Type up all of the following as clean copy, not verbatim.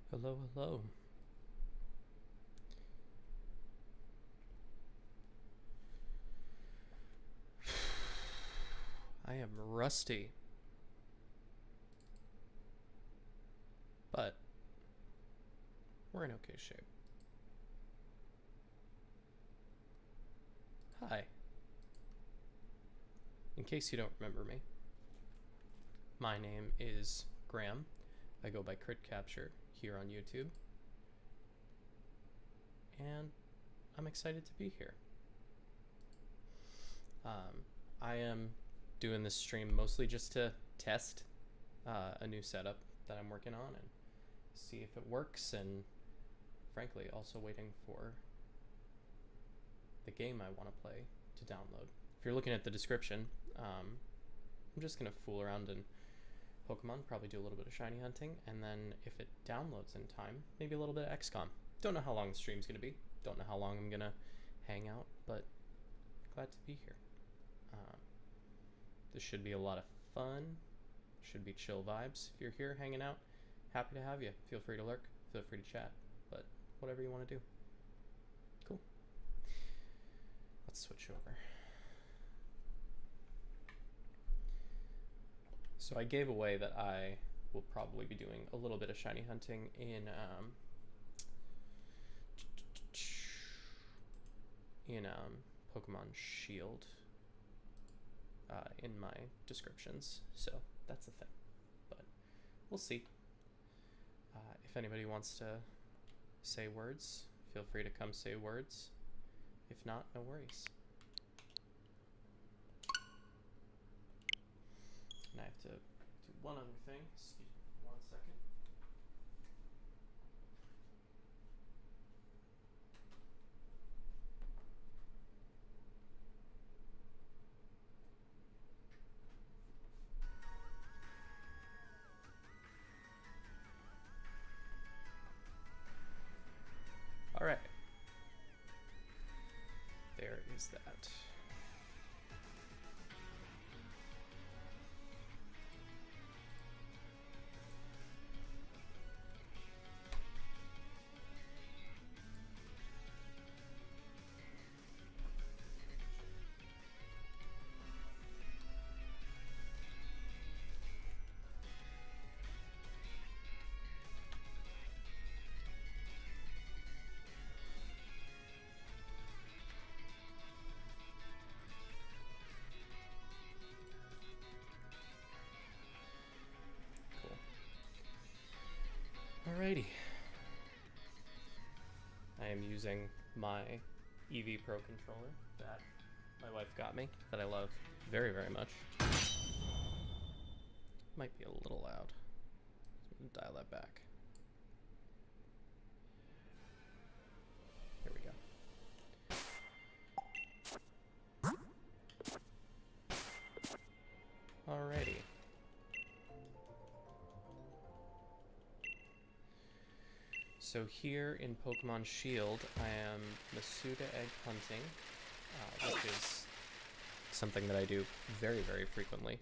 Hello, hello. I am rusty, but we're in okay shape. Hi. In case you don't remember me, my name is Graham. I go by Crit Capture here on YouTube, and I'm excited to be here. I am doing this stream mostly just to test a new setup that I'm working on and see if it works, and frankly also waiting for the game I want to play to download. If you're looking at the description, I'm just going to fool around in Pokemon, probably do a little bit of shiny hunting, and then if it downloads in time, maybe a little bit of XCOM. Don't know how long the stream's going to be, don't know how long I'm going to hang out, but glad to be here. This should be a lot of fun, should be chill vibes. If you're here hanging out, happy to have you. Feel free to lurk, feel free to chat, but whatever you want to do. Cool. Let's switch over. So I gave away that I will probably be doing a little bit of shiny hunting in Pokemon Shield in my descriptions, so that's the thing, but we'll see. If anybody wants to say words, feel free to come say words. If not, no worries. And I have to do one other thing. Excuse me for 1 second. All right. There is that. Alrighty. I am using my EV Pro controller that my wife got me, that I love very, very much. Might be a little loud. So I'm gonna dial that back. There we go. Alrighty. So here in Pokemon Shield, I am Masuda egg hunting, which is something that I do very, very frequently.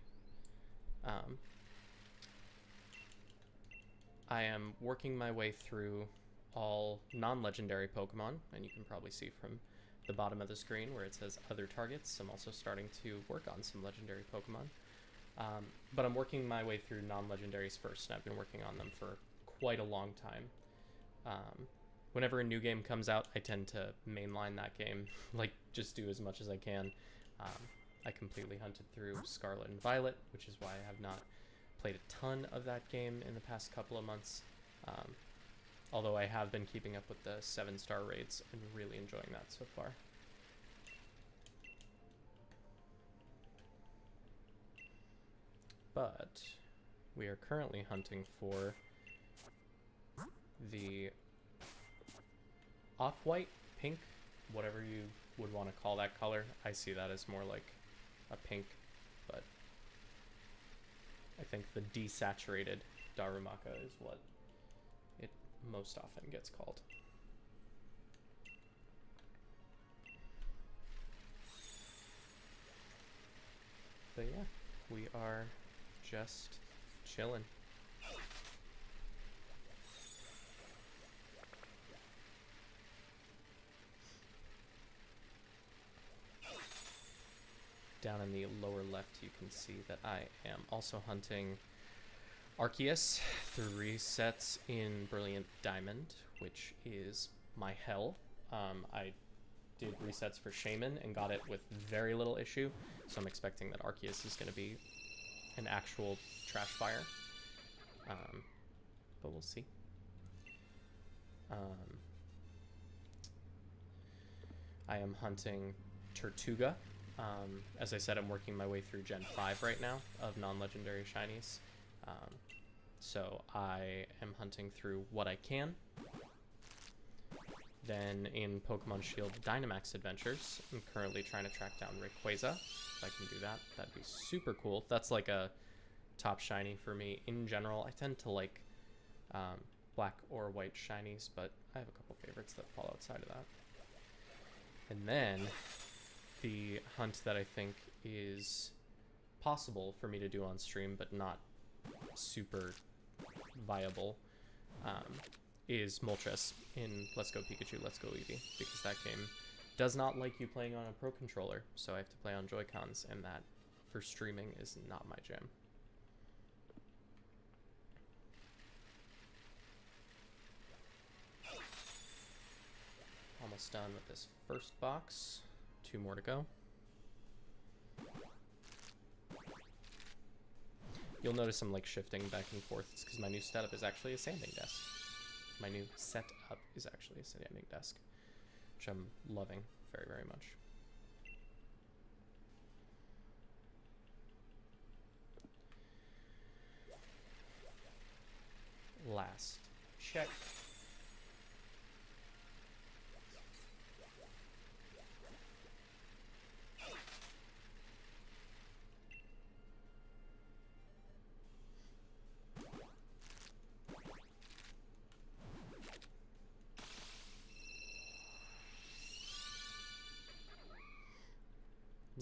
I am working my way through all non-legendary Pokemon, and you can probably see from the bottom of the screen where it says other targets. I'm also starting to work on some legendary Pokemon. But I'm working my way through non-legendaries first, and I've been working on them for quite a long time. Whenever a new game comes out, I tend to mainline that game, like just do as much as I can. I completely hunted through Scarlet and Violet, which is why I have not played a ton of that game in the past couple of months. Although I have been keeping up with the 7-star raids and really enjoying that so far. But we are currently hunting for the off-white, pink whatever you would want to call that color. I see that as more like a pink, but I think the desaturated Darumaka is what it most often gets called. But yeah, we are just chilling. Down in the lower left, you can see that I am also hunting Arceus 3 sets in Brilliant Diamond, which is my hell. I did resets for Shaman and got it with very little issue, so I'm expecting that Arceus is going to be an actual trash fire. But we'll see. I am hunting Tortuga. As I said, I'm working my way through Gen 5 right now of non-legendary shinies. So I am hunting through what I can. Then in Pokemon Shield Dynamax Adventures, I'm currently trying to track down Rayquaza. If I can do that, that'd be super cool. That's like a top shiny for me in general. I tend to like black or white shinies, but I have a couple favorites that fall outside of that. And then the hunt that I think is possible for me to do on stream, but not super viable, is Moltres in Let's Go Pikachu, Let's Go Eevee, because that game does not like you playing on a Pro Controller, so I have to play on Joy-Cons, and that, for streaming, is not my jam. Almost done with this first box. 2 more to go. You'll notice I'm like shifting back and forth. It's because my new setup is actually a sanding desk. My new setup is actually a sanding desk, which I'm loving very, very much. Last check.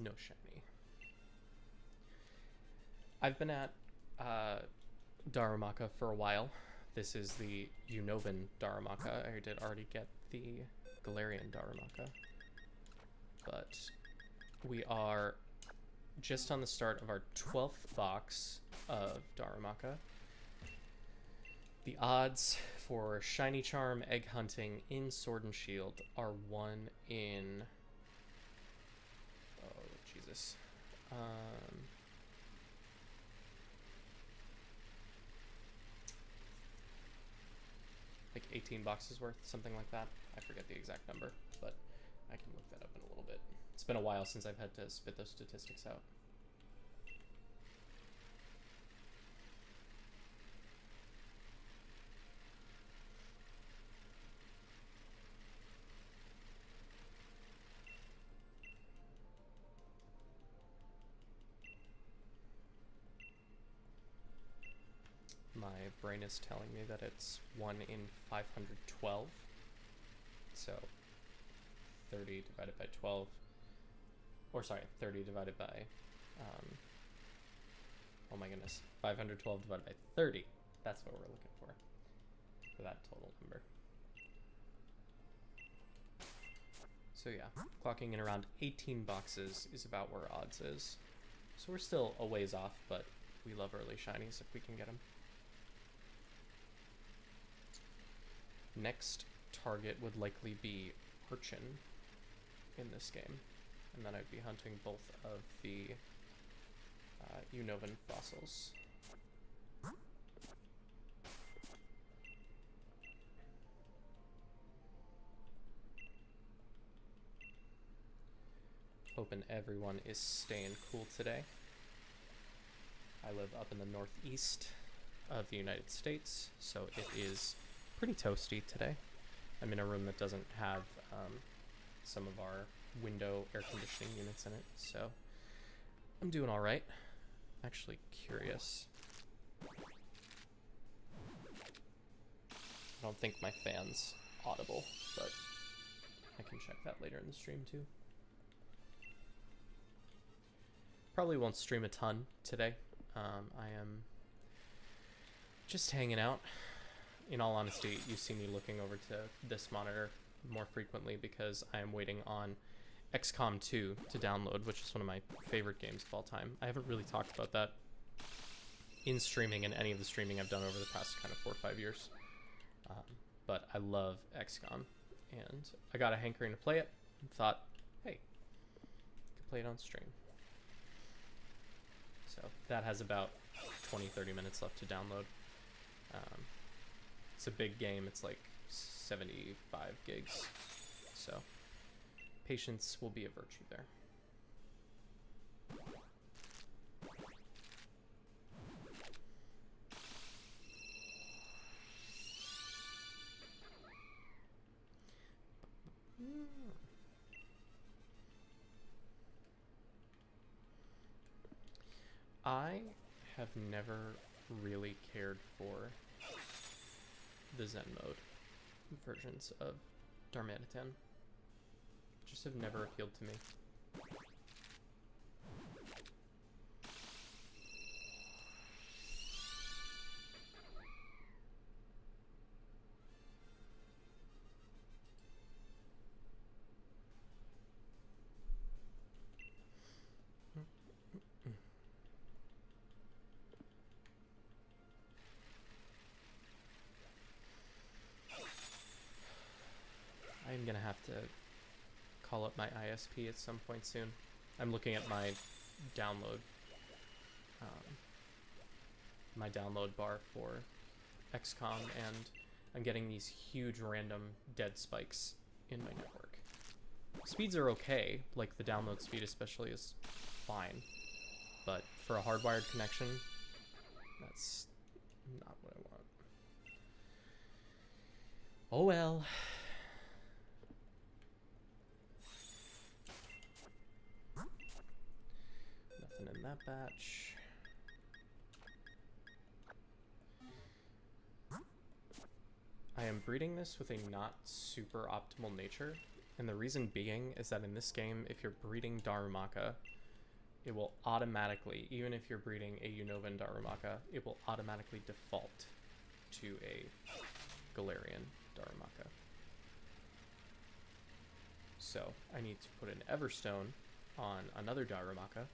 No shiny. I've been at Darumaka for a while. This is the Unobin Darumaka. I did already get the Galarian Darumaka. But we are just on the start of our 12th box of Darumaka. The odds for Shiny Charm egg hunting in Sword and Shield are 1 in... Oh, Jesus. Like 18 boxes worth, something like that. I forget the exact number, but I can look that up in a little bit. It's been a while since I've had to spit those statistics out. My brain is telling me that it's 1 in 512. So 30 divided by 12, or sorry, 30 divided by, oh my goodness, 512 divided by 30. That's what we're looking for that total number. So yeah, clocking in around 18 boxes is about where odds is. So we're still a ways off, but we love early shinies if we can get them. Next target would likely be Urchin in this game, and then I'd be hunting both of the Unobin fossils. Hoping everyone is staying cool today. I live up in the northeast of the United States, so it is pretty toasty today. I'm in a room that doesn't have some of our window air conditioning units in it, so I'm doing all right. Actually curious. I don't think my fan's audible, but I can check that later in the stream too. Probably won't stream a ton today. I am just hanging out. In all honesty, you see me looking over to this monitor more frequently because I am waiting on XCOM 2 to download, which is one of my favorite games of all time. I haven't really talked about that in streaming in any of the streaming I've done over the past kind of 4 or 5 years. But I love XCOM, and I got a hankering to play it and thought, hey, I could play it on stream. So that has about 20-30 minutes left to download. It's a big game. It's like 75 gigs. So patience will be a virtue there. I have never really cared for the Zen mode versions of Darmanitan. Just have never appealed to me. I'm gonna have to call up my ISP at some point soon. I'm looking at my download bar for XCOM, and I'm getting these huge random dead spikes in my network. Speeds are okay, like the download speed especially is fine, but for a hardwired connection, that's not what I want. Oh well. Nothing in that batch. I am breeding this with a not super optimal nature, and the reason being is that in this game, if you're breeding Darumaka, it will automatically, even if you're breeding a Unovan Darumaka, it will automatically default to a Galarian Darumaka. So I need to put an Everstone on another Darumaka,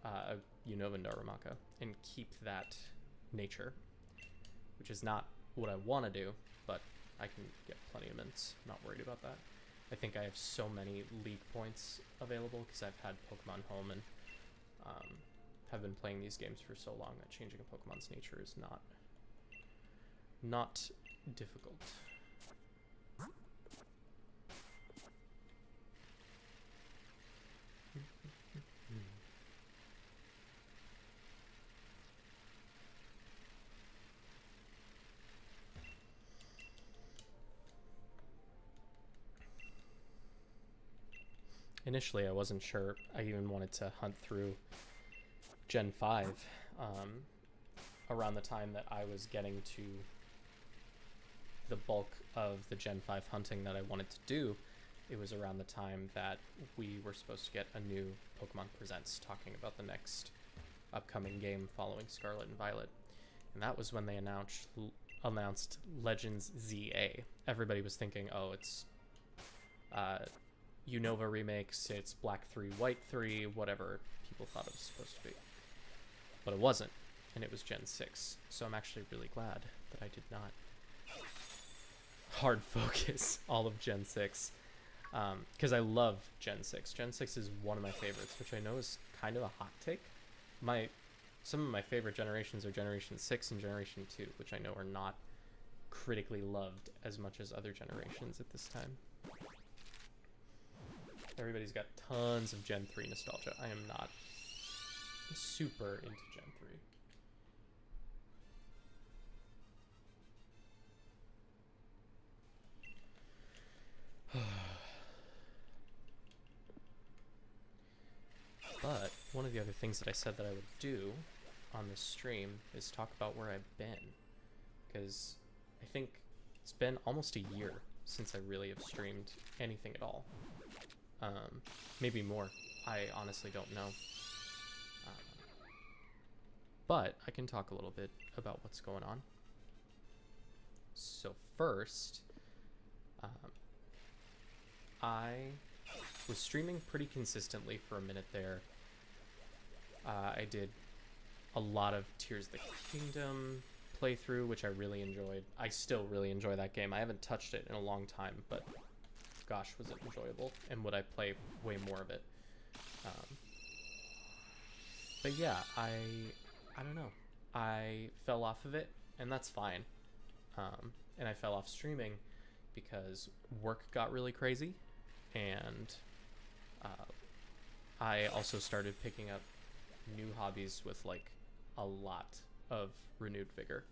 a Unovan Darumaka, and keep that nature, which is not what I want to do, but I can get plenty of mints. I'm not worried about that. I think I have so many league points available because I've had Pokemon Home and have been playing these games for so long that changing a Pokemon's nature is not difficult. Initially, I wasn't sure I even wanted to hunt through Gen 5 around the time that I was getting to the bulk of the Gen 5 hunting that I wanted to do. It was around the time that we were supposed to get a new Pokemon Presents talking about the next upcoming game following Scarlet and Violet. And that was when they announced Legends ZA. Everybody was thinking, oh, it's Unova remakes, it's Black 3, White 3, whatever people thought it was supposed to be. But it wasn't, and it was Gen 6. So I'm actually really glad that I did not hard focus all of Gen 6. Because I love Gen 6. Gen 6 is one of my favorites, which I know is kind of a hot take. Some of my favorite generations are Generation 6 and Generation 2, which I know are not critically loved as much as other generations at this time. Everybody's got tons of Gen 3 nostalgia. I am not super into Gen 3. of the other things that I said that I would do on this stream is talk about where I've been, because I think it's been almost a year since I really have streamed anything at all. Maybe more. I honestly don't know. But I can talk a little bit about what's going on. So first, I was streaming pretty consistently for a minute there. I did a lot of Tears of the Kingdom playthrough, which I really enjoyed. I still really enjoy that game. I haven't touched it in a long time, but gosh, was it enjoyable, and would I play way more of it. But yeah, I don't know. I fell off of it, and that's fine. And I fell off streaming because work got really crazy, and I also started picking up new hobbies with like a lot of renewed vigor.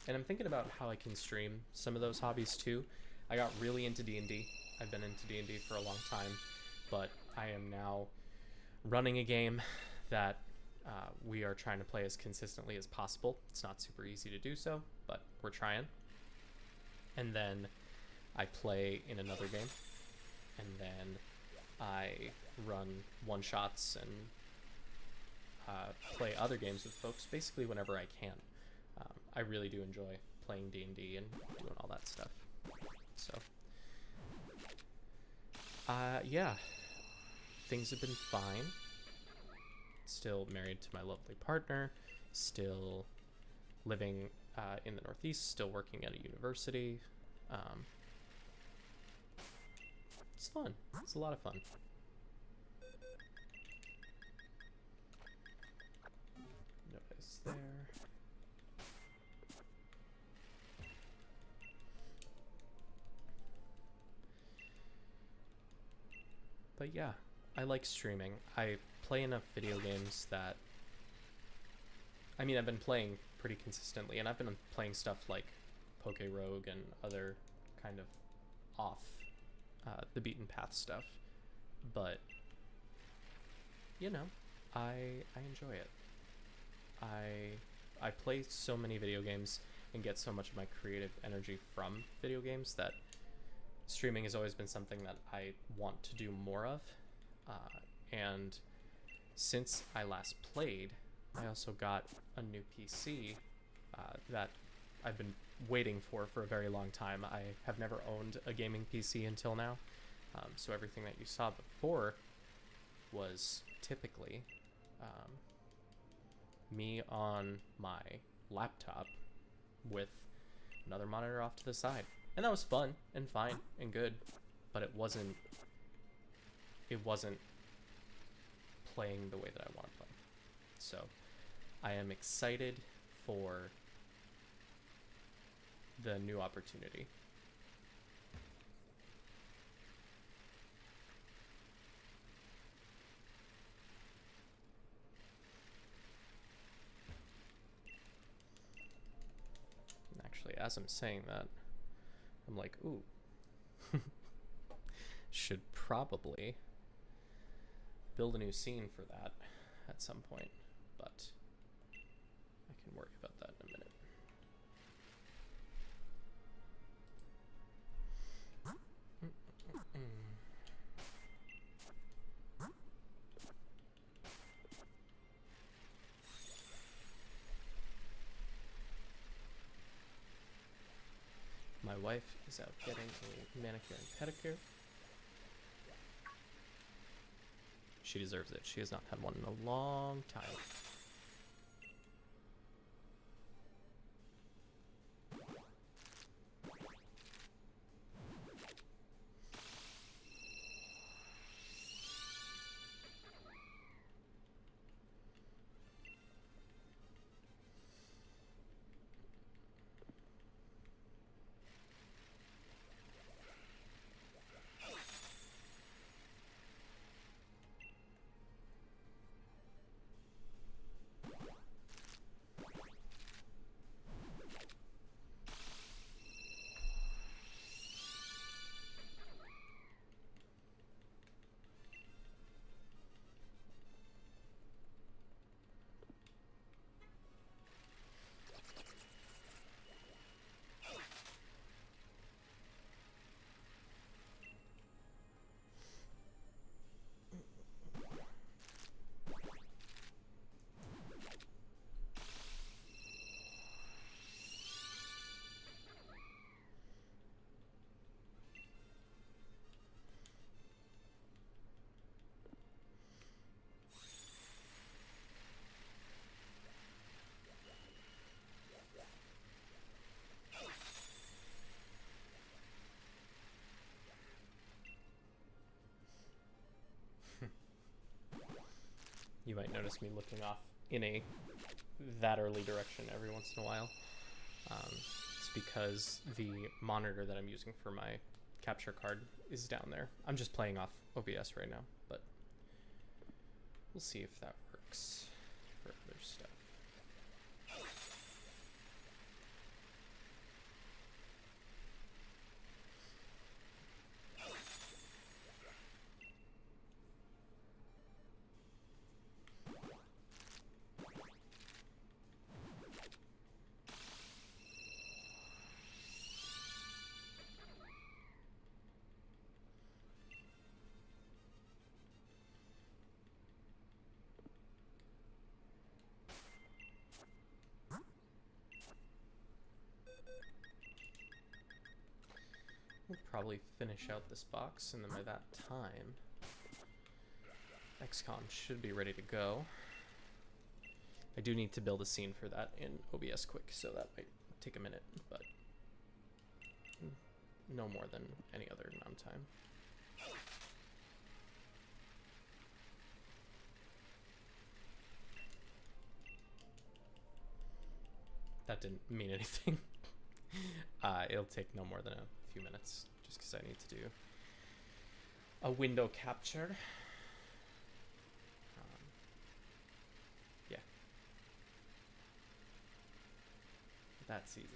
And I'm thinking about how I can stream some of those hobbies too. I got really into D&D. I've been into D&D for a long time, but I am now running a game that we are trying to play as consistently as possible. It's not super easy to do so, but we're trying. And then I play in another game, and then I run one-shots and play other games with folks basically whenever I can. I really do enjoy playing D&D and doing all that stuff. So, yeah, things have been fine. Still married to my lovely partner, still living in the Northeast, still working at a university. It's fun. It's a lot of fun. Nobody's there. But yeah, I like streaming. I play enough video games that, I mean, I've been playing pretty consistently, and I've been playing stuff like Poke Rogue and other kind of off the beaten path stuff, but you know, I enjoy it. I play so many video games and get so much of my creative energy from video games that streaming has always been something that I want to do more of. And since I last played, I also got a new PC that I've been waiting for a very long time. I have never owned a gaming PC until now, so everything that you saw before was typically me on my laptop with another monitor off to the side. And that was fun and fine and good, but it wasn't playing the way that I want to play. So I am excited for the new opportunity. Actually, as I'm saying that, I'm like, ooh, should probably build a new scene for that at some point, but I can worry about that in a minute. My wife is out getting a manicure and pedicure. She deserves it. She has not had one in a long time. You might notice me looking off in that early direction every once in a while. It's because the monitor that I'm using for my capture card is down there. I'm just playing off OBS right now, but we'll see if that works for other stuff. We'll probably finish out this box, and then by that time, XCOM should be ready to go. I do need to build a scene for that in OBS quick, so that might take a minute, but no more than any other amount of time. That didn't mean anything. It'll take no more than a few minutes, just because I need to do a window capture. Yeah. That's easy.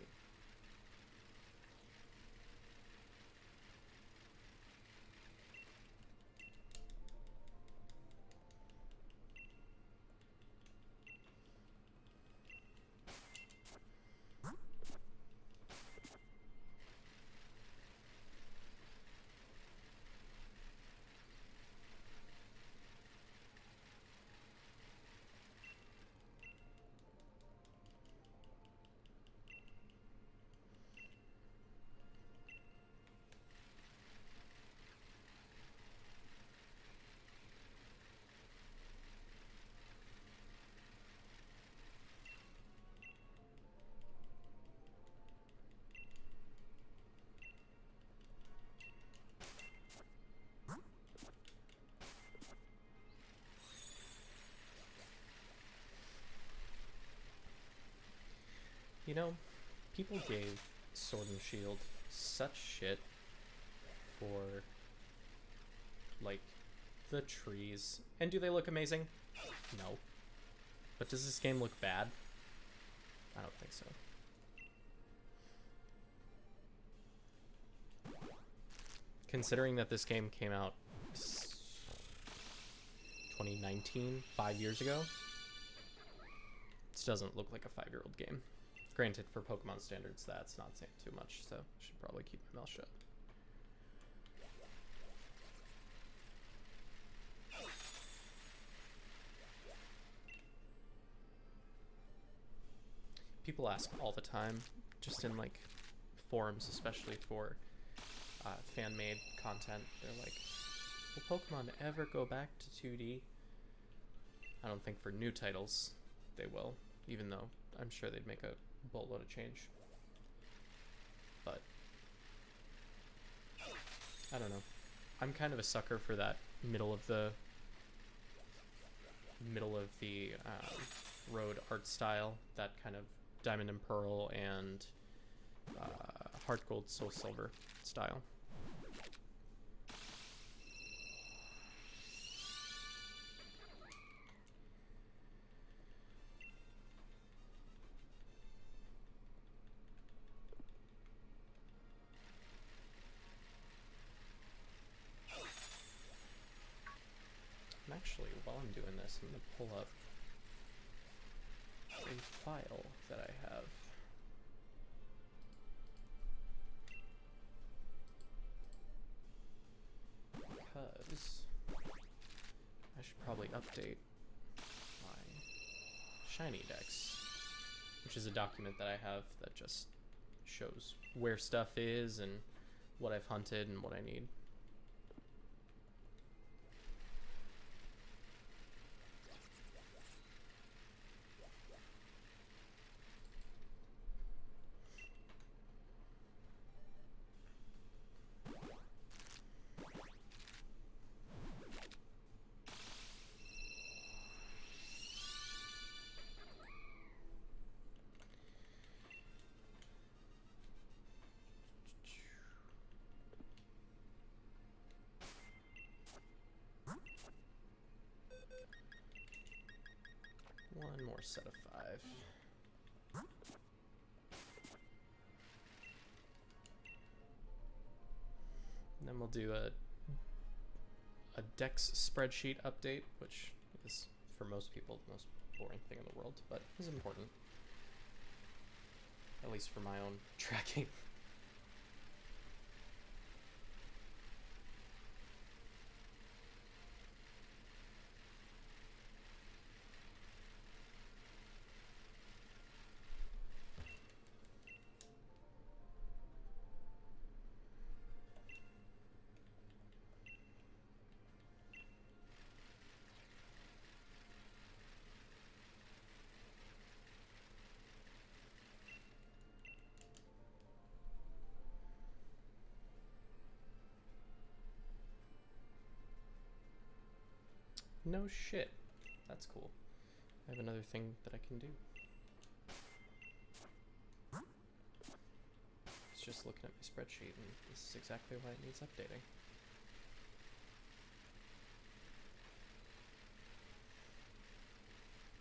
You know, people gave Sword and Shield such shit for, like, the trees. And do they look amazing? No. But does this game look bad? I don't think so. Considering that this game came out 2019, 5 years ago, this doesn't look like a 5-year-old game. Granted, for Pokemon standards, that's not saying too much, so I should probably keep my mouth shut. People ask all the time, just in like forums, especially for fan-made content. They're like, will Pokemon ever go back to 2D? I don't think for new titles they will, even though I'm sure they'd make a boatload of change. But I don't know. I'm kind of a sucker for that middle of the road art style, that kind of Diamond and Pearl and Heart Gold, Soul Silver style. Actually, while I'm doing this, I'm going to pull up a file that I have. Because I should probably update my Shiny Dex, which is a document that I have that just shows where stuff is and what I've hunted and what I need. One more set of 5. And then we'll do a Dex spreadsheet update, which is, for most people, the most boring thing in the world, but is important. At least for my own tracking. No shit. That's cool. I have another thing that I can do. It's just looking at my spreadsheet, and this is exactly why it needs updating.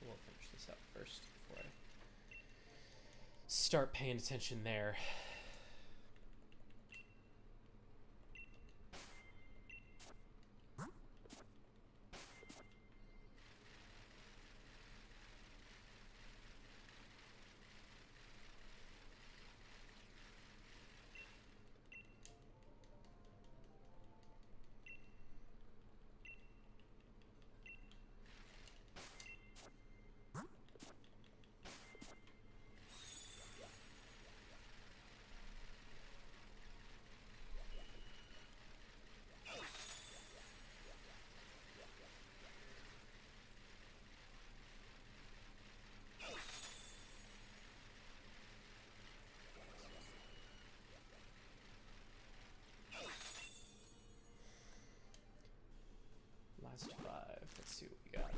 We'll finish this up first before I start paying attention there. Last 5. Let's see what we got.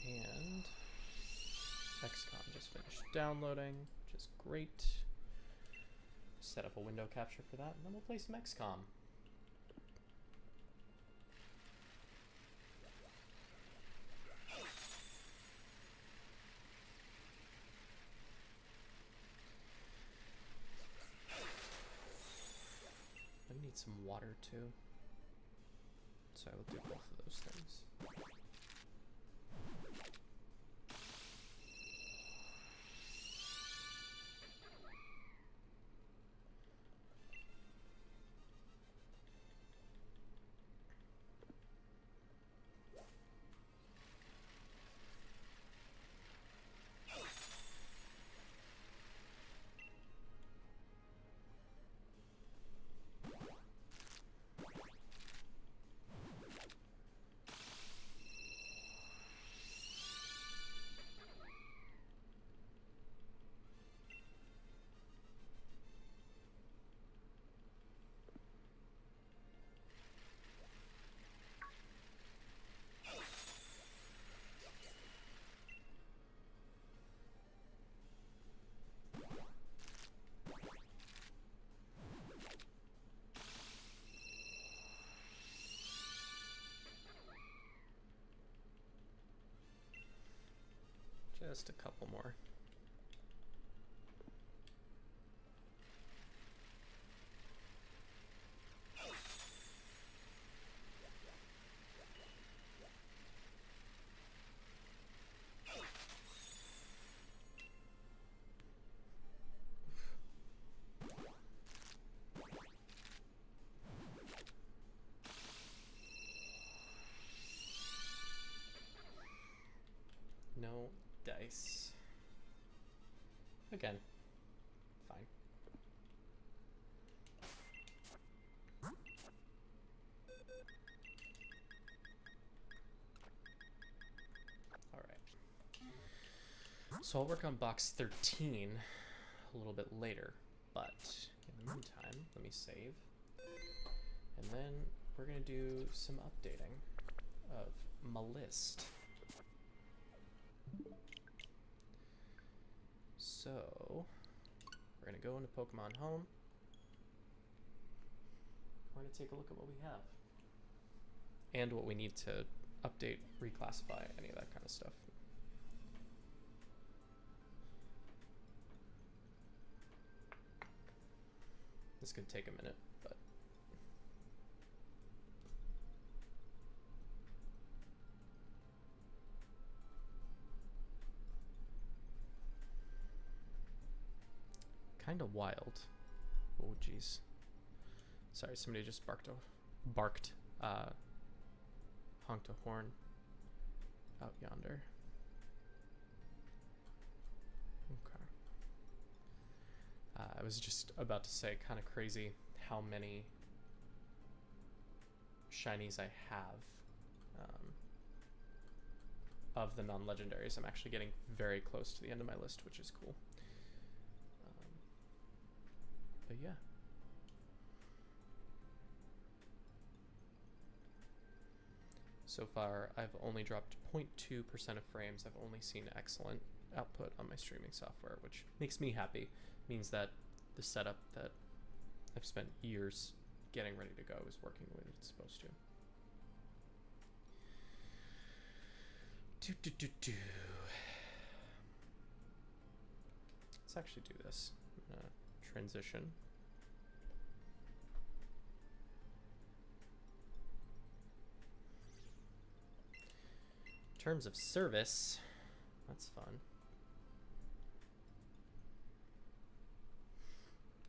And XCOM just finished downloading, which is great. Set up a window capture for that, and then we'll play some XCOM. I need some water too, so I will do both of those things. Just a couple more. No dice. Again, fine. All right. So I'll work on box 13 a little bit later, but in the meantime, let me save. And then we're gonna do some updating of my list. So, we're going to go into Pokemon Home. We're going to take a look at what we have. And what we need to update, reclassify, any of that kind of stuff. This could take a minute, but kind of wild. Oh geez. Sorry, somebody just honked a horn out yonder. Okay. I was just about to say, kind of crazy how many shinies I have of the non-legendaries. I'm actually getting very close to the end of my list, which is cool. But yeah. So far, I've only dropped 0.2% of frames. I've only seen excellent output on my streaming software, which makes me happy. Means that the setup that I've spent years getting ready to go is working the way that it's supposed to. Let's actually do this. I'm gonna transition. Terms of service, that's fun.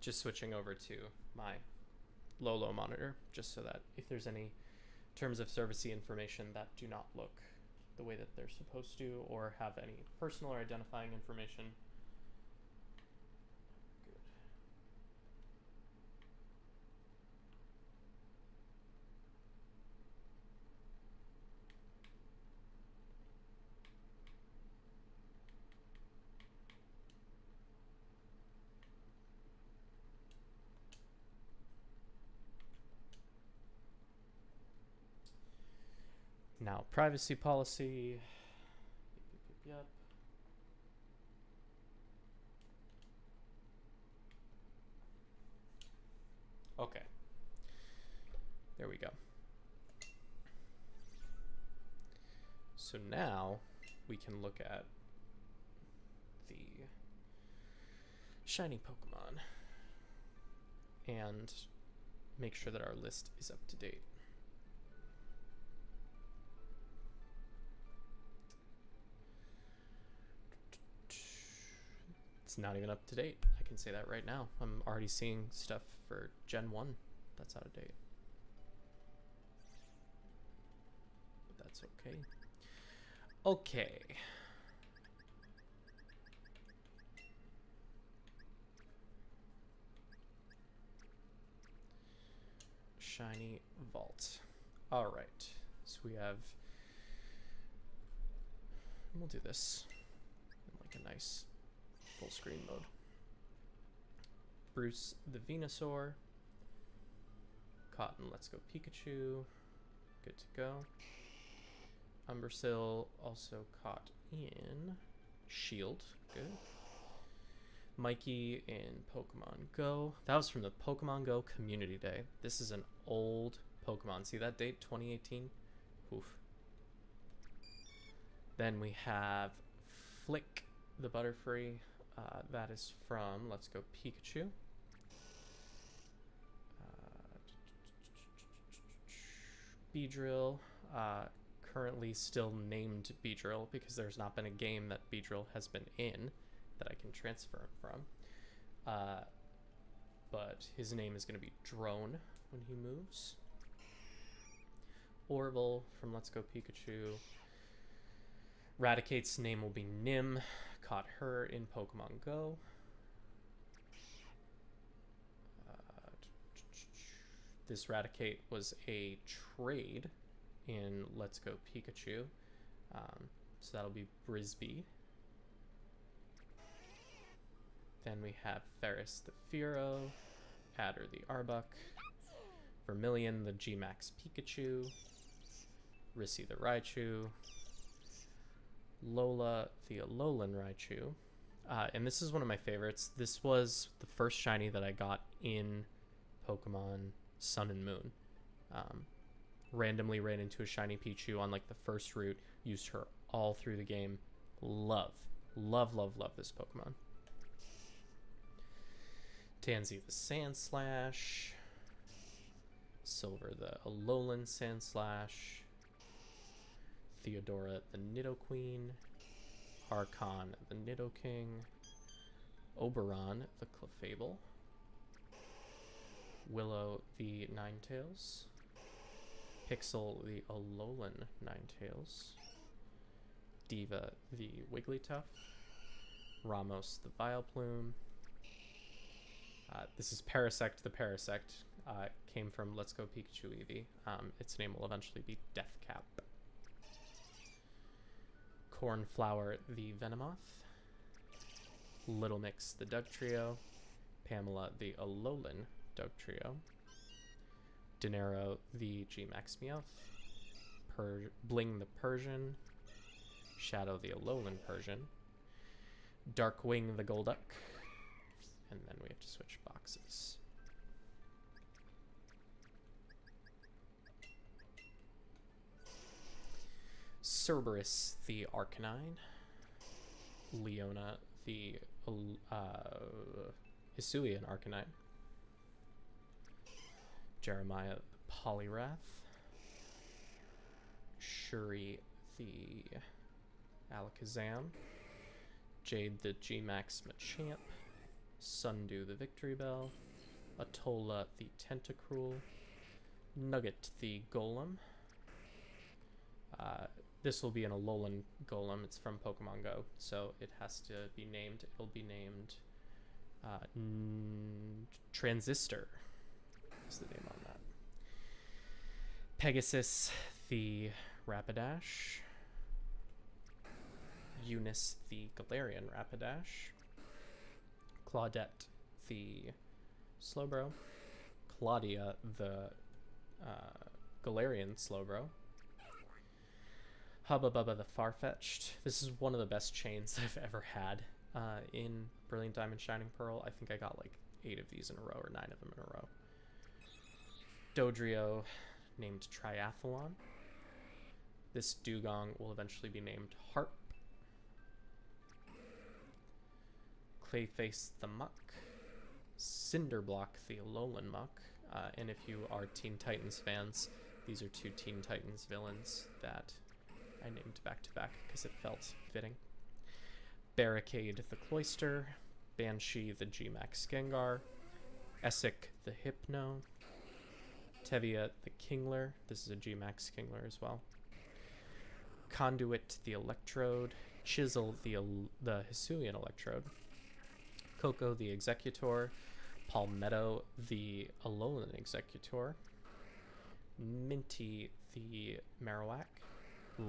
Just switching over to my Lolo monitor, just so that if there's any terms of service information that do not look the way that they're supposed to or have any personal or identifying information. Good. Now, privacy policy. Yep. Okay. There we go. So now we can look at the shiny Pokemon and make sure that our list is up to date. It's not even up to date. I can say that right now. I'm already seeing stuff for Gen 1 that's out of date. But that's okay. Okay. Shiny Vault. All right. So we have... We'll do this in like a nice full screen mode. Bruce the Venusaur. Cotton, Let's Go Pikachu. Good to go. Umbersill also caught in Shield. Good. Mikey in Pokemon Go. That was from the Pokemon Go Community Day. This is an old Pokemon. See that date? 2018? Oof. Then we have Flick the Butterfree. That is from Let's Go Pikachu. Beedrill. Currently still named Beedrill because there's not been a game that Beedrill has been in that I can transfer him from. But his name is going to be Drone when he moves. Orville from Let's Go Pikachu. Raticate's name will be Nim. Caught her in Pokemon Go. This Raticate was a trade in Let's Go Pikachu. So that'll be Brisbee. Then we have Ferris the Fearow, Adder the Arbok, Vermilion the G-Max Pikachu, Rissy the Raichu, Lola the Alolan Raichu. And this is one of my favorites. This was the first shiny that I got in Pokemon Sun and Moon, randomly ran into a shiny Pichu on like the first route, used her all through the game. Love this Pokemon. Tansy the Sandslash, Silver the Alolan Sandslash, Theodora the Nidoqueen, Archon the Nidoking, Oberon the Clefable, Willow the Ninetales, Pixel the Alolan Ninetales, Diva the Wigglytuff, Ramos the Vileplume. This is Parasect the Parasect. Came from Let's Go Pikachu Eevee. Its name will eventually be Deathcap. Cornflower the Venomoth, Little Mix the Dugtrio, Pamela the Alolan Dugtrio, Dinero the G-Max Meowth, Bling the Persian, Shadow the Alolan Persian, Darkwing the Golduck, and then we have to switch boxes. Cerberus the Arcanine, Leona the Hisuian Arcanine, Jeremiah the Poliwrath, Shuri the Alakazam, Jade the G-Max Machamp, Sundew the Victory Bell, Atola the Tentacruel, Nugget the Golem. This will be an Alolan Golem. It's from Pokemon Go, so it has to be named. It'll be named Transistor. What's the name on that? Pegasus the Rapidash, Eunice the Galarian Rapidash, Claudette the Slowbro, Claudia the Galarian Slowbro, Hubba Bubba the Farfetch'd. This is one of the best chains I've ever had in Brilliant Diamond Shining Pearl. I think I got like 8 of these in a row, or 9 of them in a row. Dodrio named Triathlon. This Dugong will eventually be named Harp. Clayface the Muck, Cinderblock the Alolan Muck, and if you are Teen Titans fans, these are 2 Teen Titans villains that I named back to back because it felt fitting. Barricade the Cloyster, Banshee the G-Max Gengar, Essek the Hypno, Tevia the Kingler, this is a G-Max Kingler as well, Conduit the Electrode, Chisel the Hisuian Electrode, Coco the Executor, Palmetto the Alolan Executor, Minty the Marowak,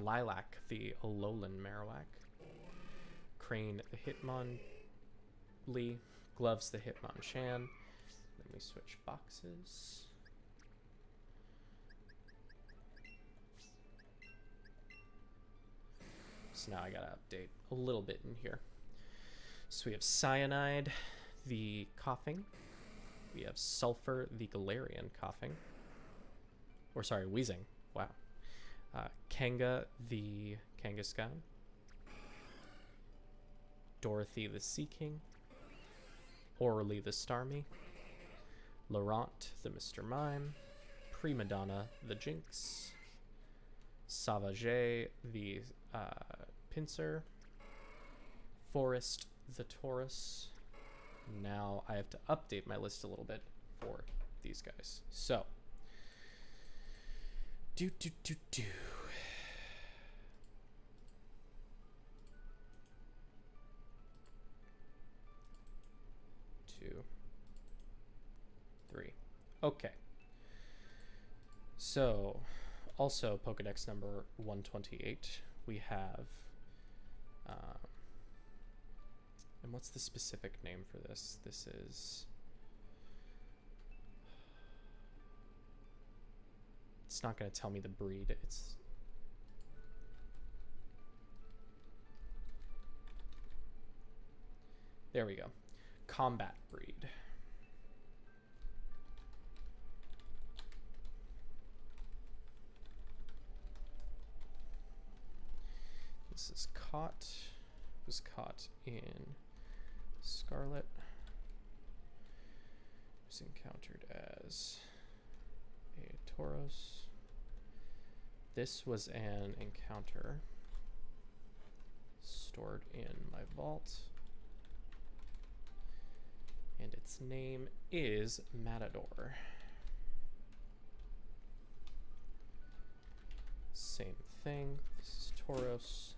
Lilac the Alolan Marowak, Crane the Hitmonlee, Gloves the Hitmonchan. Then we switch boxes. So now I gotta update a little bit in here. So we have Cyanide the Coughing. We have Sulfur the Galarian Coughing. Or sorry, Wheezing. Wow. Kanga the Kangaskhan, Dorothy the Sea King, Orly the Starmie, Laurent the Mr. Mime, Prima Donna the Jinx, Savage the Pinsir, Forest the Taurus. Now I have to update my list a little bit for these guys. So, do. 2, 3. Okay. So, also Pokedex number 128, we have, and what's the specific name for this? This is, it's not going to tell me the breed. It's, there we go. Combat breed. This is caught. Was caught in Scarlet. Was encountered as a Tauros. This was an encounter stored in my vault. And its name is Matador. Same thing. This is Tauros.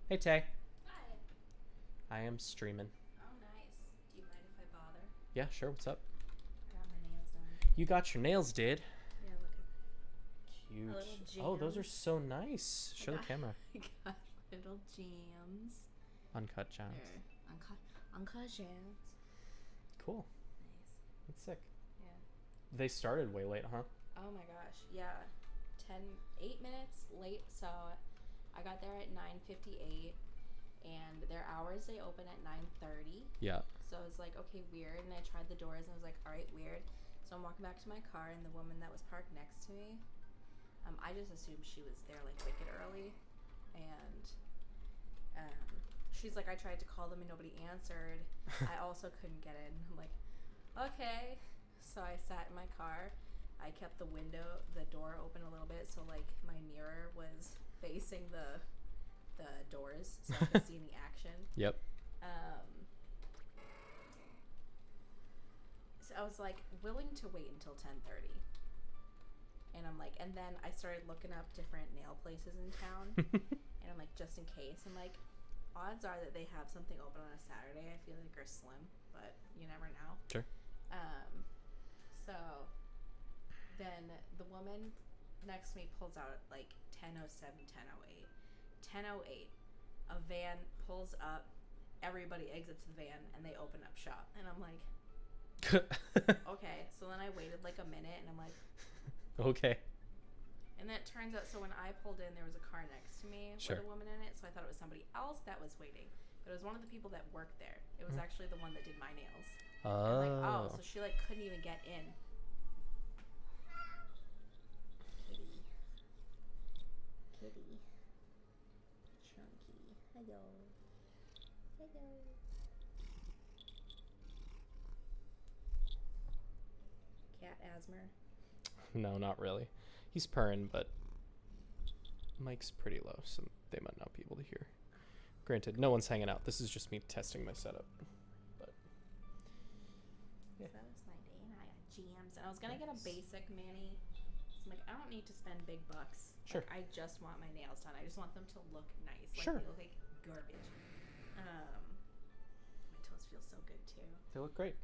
Hey, Tay. Hi. I am streaming. Oh, nice. Do you mind if I bother? Yeah, sure. What's up? I got my nails done. You got your nails did. Yeah, look at Cute. little Oh, those are jams. so nice. Show the camera. I got little jams. Uncut jams. There. Uncut jams. Cool. Nice. That's sick. Yeah. They started way late, huh? Oh my gosh. Yeah. 8 minutes late. So I got there at 9:58, and their hours they open at 9:30. Yeah. So I was like, okay, weird. And I tried the doors and I was like, all right, weird. So I'm walking back to my car, and the woman that was parked next to me, I just assumed she was there like wicked early, and she's like, I tried to call them and nobody answered. I also couldn't get in. I'm like, okay. So I sat in my car. I kept the door open a little bit, so like my mirror was facing the doors, so I could see any action. Yep. So I was like willing to wait until 10:30. And I'm like, and then I started looking up different nail places in town. And I'm like, just in case. I'm like, odds are that they have something open on a Saturday. I feel like are slim, but you never know. Sure. So then the woman next to me pulls out at like 10:07, 10:08. 10:08, a van pulls up. Everybody exits the van and they open up shop. And I'm like, okay. So then I waited like a minute and I'm like, okay. and then it turns out, so when I pulled in, there was a car next to me Sure. with a woman in it, so I thought it was somebody else that was waiting. But it was one of the people that worked there. It was actually the one that did my nails. Oh. I'm like, oh, so she like couldn't even get in. Kitty. Kitty. Chunky. Hello. Hello. Cat asthma. No, not really. He's purring, but mic's pretty low, so they might not be able to hear. Granted, no one's hanging out. This is just me testing my setup. But yeah. So that was my day, and I got jams. And I was gonna get a Nice. basic mani. So I'm like, I don't need to spend big bucks. Sure. Like, I just want my nails done. I just want them to look nice. Like, Sure. they look like garbage. My toes feel so good too. They look great.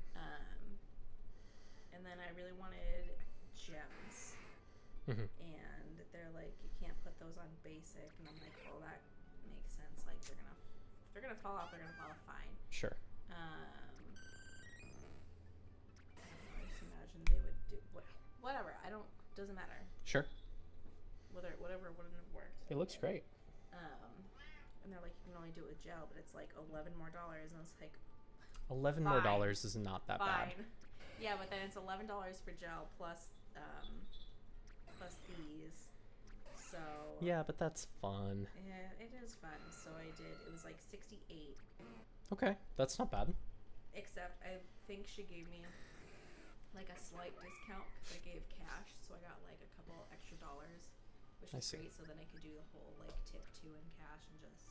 And then I really wanted gems. Mm-hmm. And they're like, you can't put those on basic. And I'm like, well, that makes sense. Like, they're gonna fall off. They're gonna fall off fine. Sure. I just imagine they would do whatever. Doesn't matter. Sure. Whatever wouldn't have worked. It looks great. And they're like, you can only do it with gel, but it's like $11 more, and I was like, $11 more is not that bad. fine. Yeah, but then it's $11 for gel plus these. So Yeah, but that's fun. yeah, it is fun. So I did. It was like $68. Okay, that's not bad. Except I think she gave me like a slight discount because I gave cash, so I got like a couple extra dollars, which I is see. great. So then I could do the whole like tip 2 in cash and just.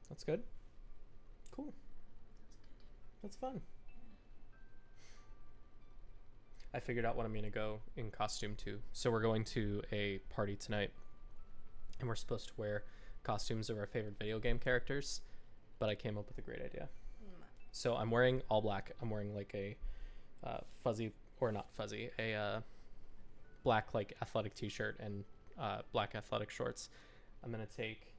That's good. Cool. That's good. That's fun. I figured out what I'm going to go in costume to. So we're going to a party tonight, and we're supposed to wear costumes of our favorite video game characters, but I came up with a great idea. So I'm wearing all black. I'm wearing like a fuzzy, or not fuzzy, a black like athletic t-shirt and black athletic shorts. I'm going to take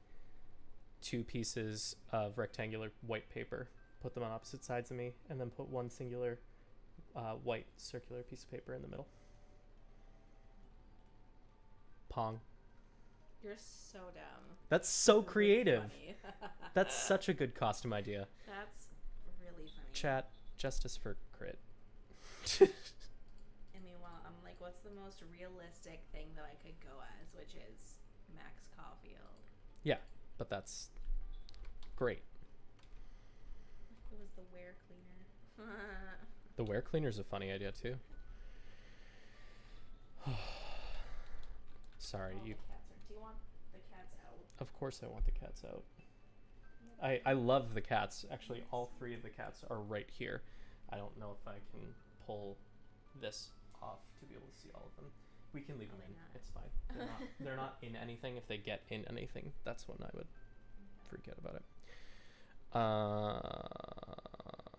2 pieces of rectangular white paper, put them on opposite sides of me, and then put one singular white circular piece of paper in the middle. Pong. You're so dumb. That's so Really creative. funny. That's such a good costume idea. That's really funny. Chat, justice for crit. I mean, well, I'm like, what's the most realistic thing that I could go as, which is Max Caulfield. Yeah, but that's great. It was the wear cleaner. The wear cleaner's a funny idea too. Sorry, All you. the cats are. Do you want the cats out? Of course, I want the cats out. I love the cats. Actually, all 3 of the cats are right here. I don't know if I can pull this off to be able to see all of them. We can leave them in. Not. It's fine. They're not in anything. If they get in anything, that's when I would forget about it. I know.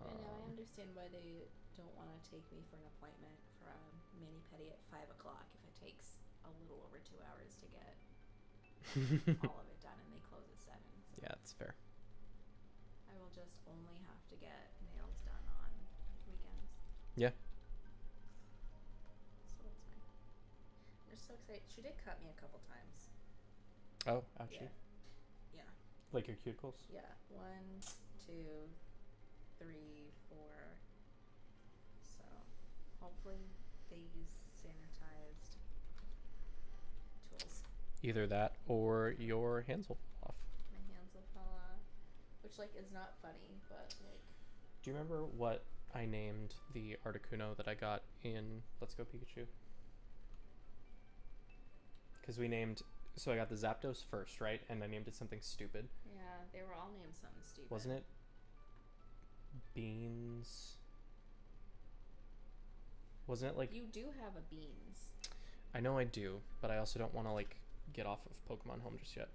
I understand why they don't want to take me for an appointment for a mani pedi at 5 o'clock if it takes a little over 2 hours to get all of it done, and they close at 7. So Yeah, it's fair. I will just only have to get nails done on weekends. Yeah. So that's fine. I'm just so excited. She did cut me a couple times. Oh, ouchie. Yeah. Like your cuticles? Yeah. 1, 2, 3, 4. So hopefully they use sanitized tools. Either that or your hands will fall off. My hands will fall off, which like is not funny, but like. Do you remember what I named the Articuno that I got in Let's Go Pikachu? Because we named... So I got the Zapdos first, right? And I named it something stupid. Yeah, they were all named something stupid. Wasn't it? Beans... Wasn't it like... You do have a beans. I know I do, but I also don't want to like get off of Pokemon Home just yet.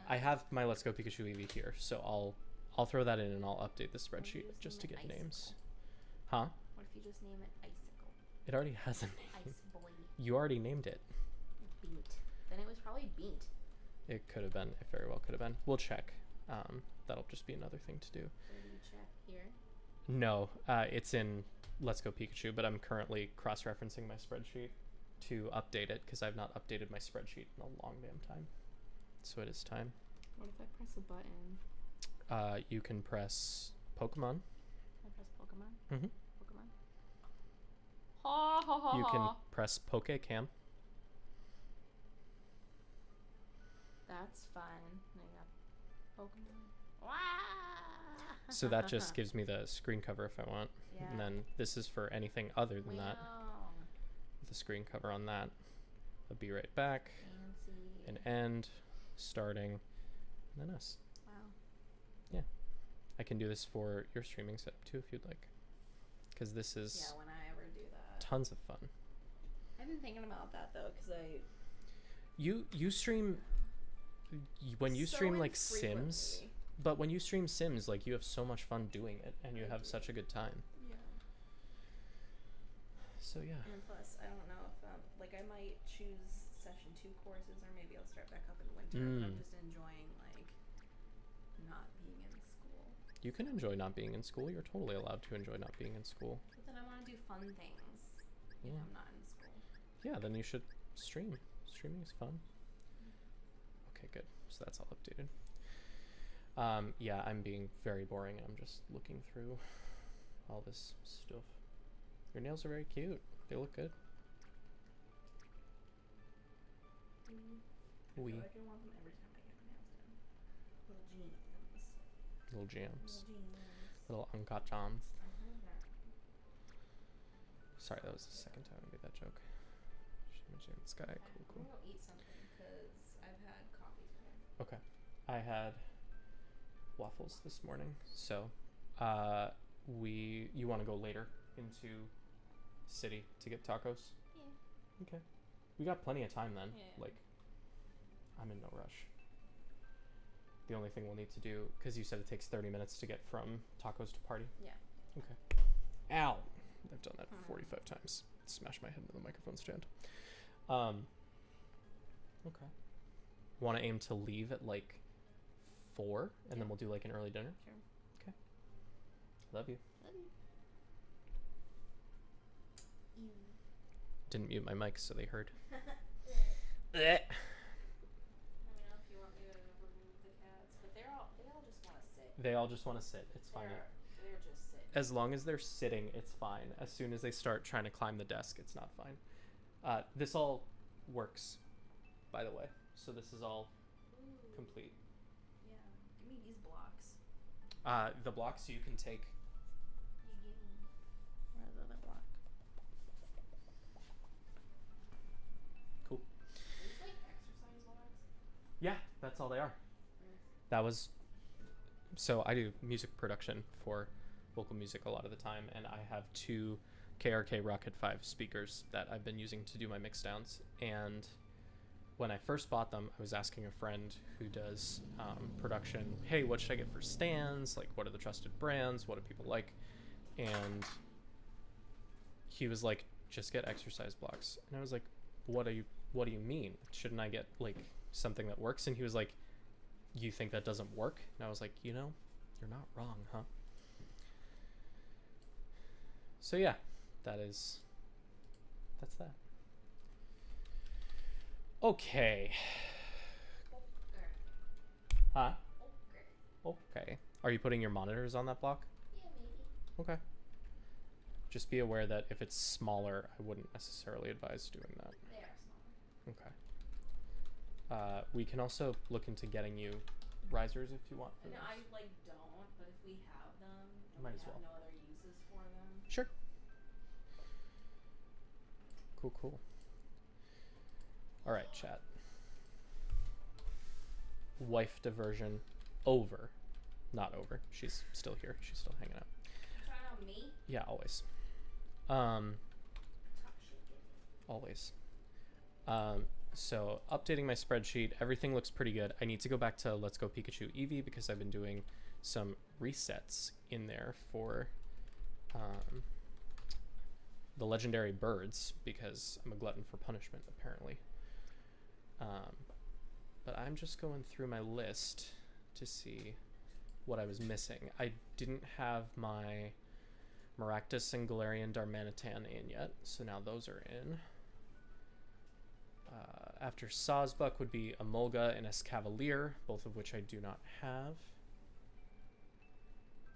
I have my Let's Go Pikachu Eevee here, so I'll throw that in and I'll update the spreadsheet just to get names. Huh? What if you just name it Icicle? It already has a name. Ice Boy. You already named it. Beat. Then it was probably Beat. It could have been. It very well could have been. We'll check. That'll just be another thing to do. Where do you check? Here? No, it's in Let's Go Pikachu, but I'm currently cross-referencing my spreadsheet to update it because I've not updated my spreadsheet in a long damn time. So it is time. What if I press a button? You can press Pokemon. I press Pokemon? Mm-hmm. Pokemon? Ha ha ha. You can press Pokecam. That's fun. I got Pokemon. Wow. So that just gives me the screen cover if I want. Yeah. And then this is for anything other than that. Wow. The screen cover on that. I'll be right back. Fancy. An end, starting, and then us. Wow. Yeah. I can do this for your streaming setup too if you'd like. Because this is Yeah, when I ever do that. tons of fun. I've been thinking about that though, because You stream when you so stream like infrequently. Sims, but when you stream Sims, like you have so much fun doing it and you I have do. such a good time. Yeah. So yeah. And plus, I don't know if like I might choose session 2 courses, or maybe I'll start back up in winter. But I'm just enjoying like not being in school. You can enjoy not being in school. You're totally allowed to enjoy not being in school. But then I want to do fun things if Yeah. I'm not in school. Yeah, then you should stream. Streaming is fun. Okay, good. So that's all updated. Yeah, I'm being very boring and I'm just looking through all this stuff. Your nails are very cute. They look good. I We feel like I want them every time I get my nails done. Little jeans. little jams. Little jeans. Little uncut jams. Uh-huh. Sorry, that was the second time I made that joke. Shimmy in the sky. Okay, Cool, I'm cool. gonna go eat something because I've had coffee today. Okay. I had waffles this morning. So, you want to go later into city to get tacos? Yeah. Okay. We got plenty of time then. Yeah. Like, I'm in no rush. The only thing we'll need to do, because you said it takes 30 minutes to get from tacos to party. Yeah. Okay. Ow! I've done that 45 times. Smashed my head into the microphone stand. Okay. Want to aim to leave at like 4, and then we'll do like an early dinner? Sure. Okay. Love you. Love you. Didn't mute my mic, so they heard. Let me know if you want me to remove the cats, but they all just want to sit. They all just want to sit. It's fine. They're just sitting. As long as they're sitting, it's fine. As soon as they start trying to climb the desk, it's not fine. This all works, by the way. So this is all complete. The blocks you can take. You give me. Where's the other block? Cool. Are these like exercise blocks? Yeah, that's all they are. Nice. That was. So I do music production for vocal music a lot of the time, and I have two KRK Rocket 5 speakers that I've been using to do my mix downs. And when I first bought them, I was asking a friend who does production, hey, what should I get for stands? Like, what are the trusted brands? What do people like? And he was like, just get exercise blocks. And I was like, what do you mean? Shouldn't I get like something that works? And he was like, you think that doesn't work? And I was like, you're not wrong, huh? So yeah, that's that. Okay. Huh? Okay. Are you putting your monitors on that block? Yeah, maybe. Okay. Just be aware that if it's smaller, I wouldn't necessarily advise doing that. They are smaller. Okay. We can also look into getting you risers if you want. For No, those. I don't, but if we have them, and Might we as have well. no other uses for them. Sure. Cool. All right, chat. Wife diversion over. Not over. She's still here. She's still hanging out. You trying out me? Yeah, always. Talk shit, get me. Always. So updating my spreadsheet, everything looks pretty good. I need to go back to Let's Go Pikachu Eevee because I've been doing some resets in there for the legendary birds because I'm a glutton for punishment apparently. But I'm just going through my list to see what I was missing. I didn't have my Maractus and Galarian Darmanitan in yet, so now those are in. After Sawsbuck would be Emolga and Escavalier, both of which I do not have.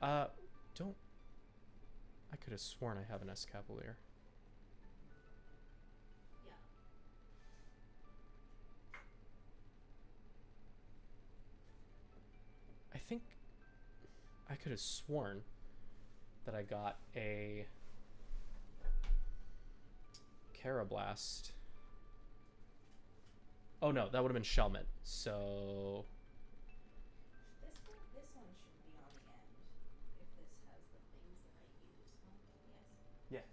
I could have sworn I have an Escavalier. Yeah. I think I could have sworn that I got a Carablast. Oh no, that would have been Shelmet. So This one should be on the end. If this has the things that I use. Yes. yeah.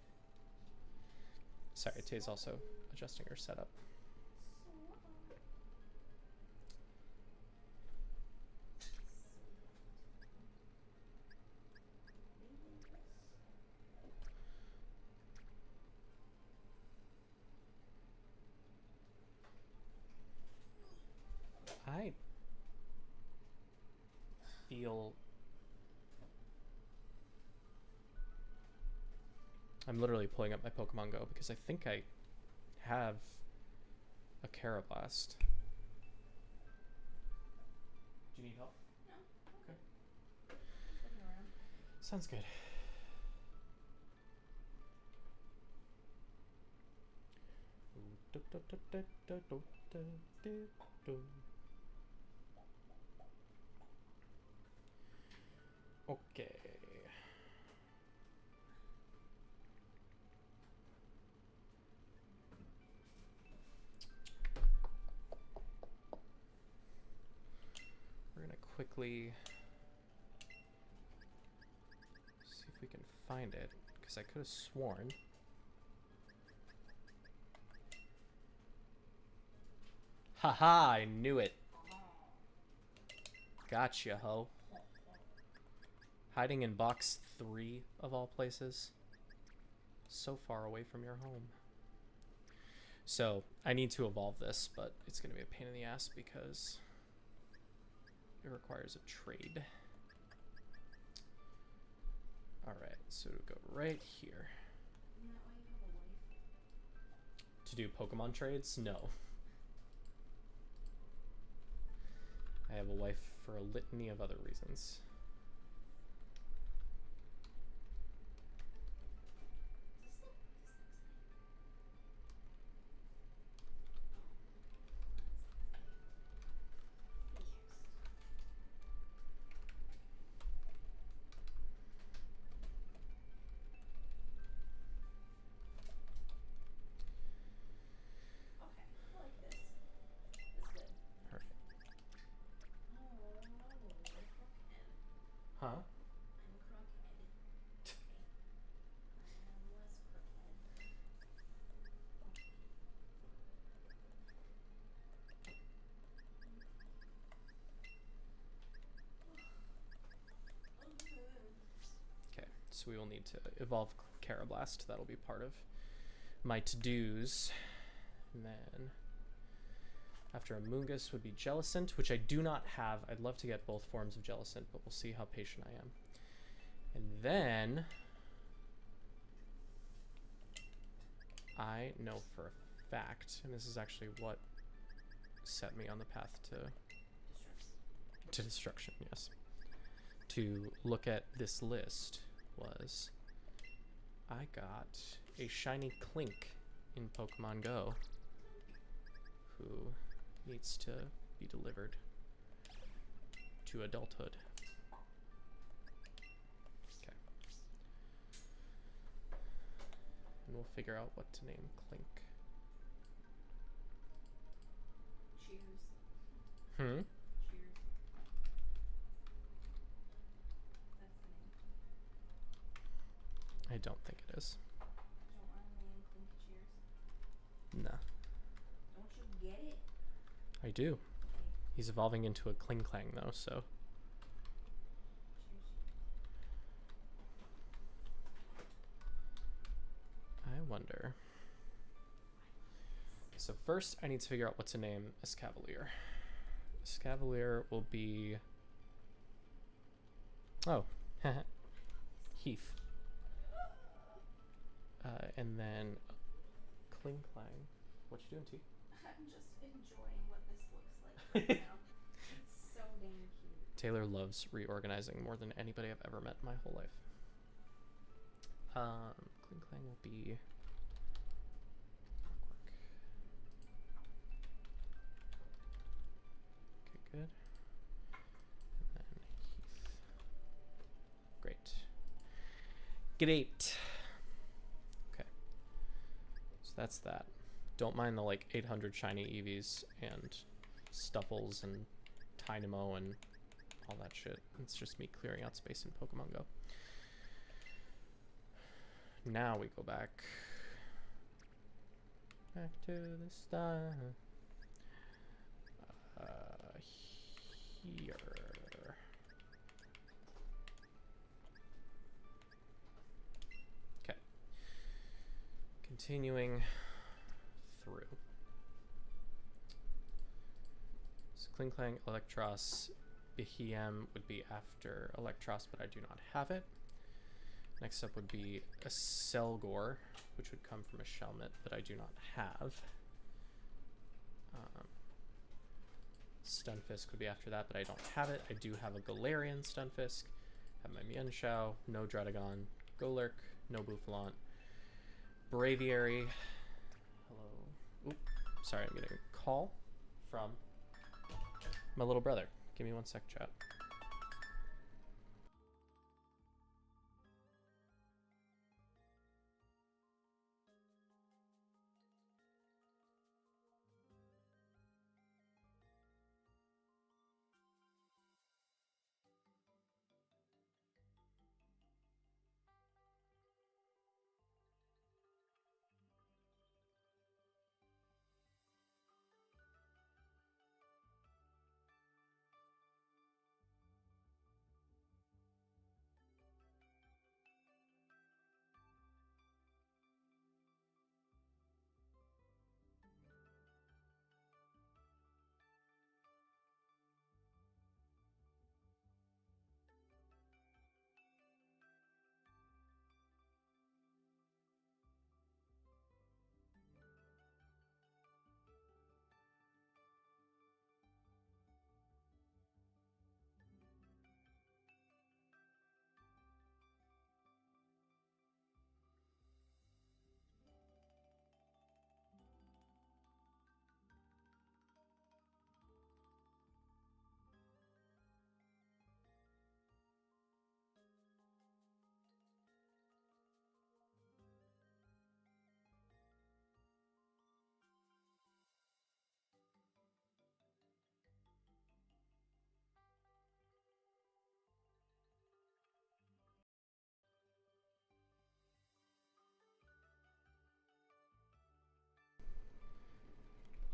Sorry, Tay's also adjusting her setup. I feel I'm literally pulling up my Pokemon Go because I think I have a Carablast. Do you need help? No. Okay. Just looking around. Sounds good. Okay. We're gonna quickly see if we can find it, because I could have sworn. Haha, I knew it. Gotcha, ho. Hiding in box 3 of all places. So far away from your home. So, I need to evolve this, but it's going to be a pain in the ass because it requires a trade. Alright, so it'll go right here. Isn't that why you have a wife? To do Pokemon trades? No. I have a wife for a litany of other reasons. So we will need to evolve Carablast. That'll be part of my to-dos. And then after Amoonguss would be Jellicent, which I do not have. I'd love to get both forms of Jellicent, but we'll see how patient I am. And then I know for a fact, and this is actually what set me on the path to destruction, yes. To look at this list was I got a shiny Clink in Pokemon Go who needs to be delivered to adulthood. Okay. And we'll figure out what to name Clink. Cheers. Hmm? Cheers. That's the name. I don't think it is. Don't want to name Clink Cheers. Nah. Don't you get it? I do. Okay. He's evolving into a Klinklang though, so. Cheers. I wonder. So first I need to figure out what to name Escavalier. Escavalier will be... Oh, Heath. And then Klinklang. What you doing, T? I'm just enjoying what this looks like right now. It's so dang cute. Taylor loves reorganizing more than anybody I've ever met in my whole life. Klinklang will be... Okay, good. And then Heath. Great. Great. Okay. So that's that. Don't mind the like 800 shiny Eevees and Stuffles and Tynamo and all that shit. It's just me clearing out space in Pokemon Go. Now we go back to the start. Here. Okay. Continuing through. So Klinklang, Electros, Behem would be after Electros, but I do not have it. Next up would be a Selgor, which would come from a Shelmet that I do not have. Stunfisk would be after that, but I don't have it. I do have a Galarian Stunfisk. Have my Mienshao, no Druddigon, Golurk, no Bouffalant, Braviary. Hello. Oop, sorry, I'm getting a call from my little brother. Give me 1 sec, chat.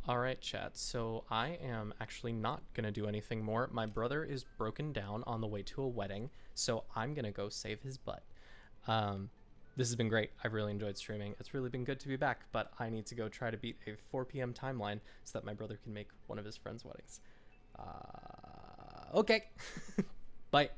Alright, chat, so I am actually not going to do anything more. My brother is broken down on the way to a wedding, so I'm going to go save his butt. This has been great. I've really enjoyed streaming. It's really been good to be back, but I need to go try to beat a 4 p.m. timeline so that my brother can make one of his friends' weddings. Okay. Bye.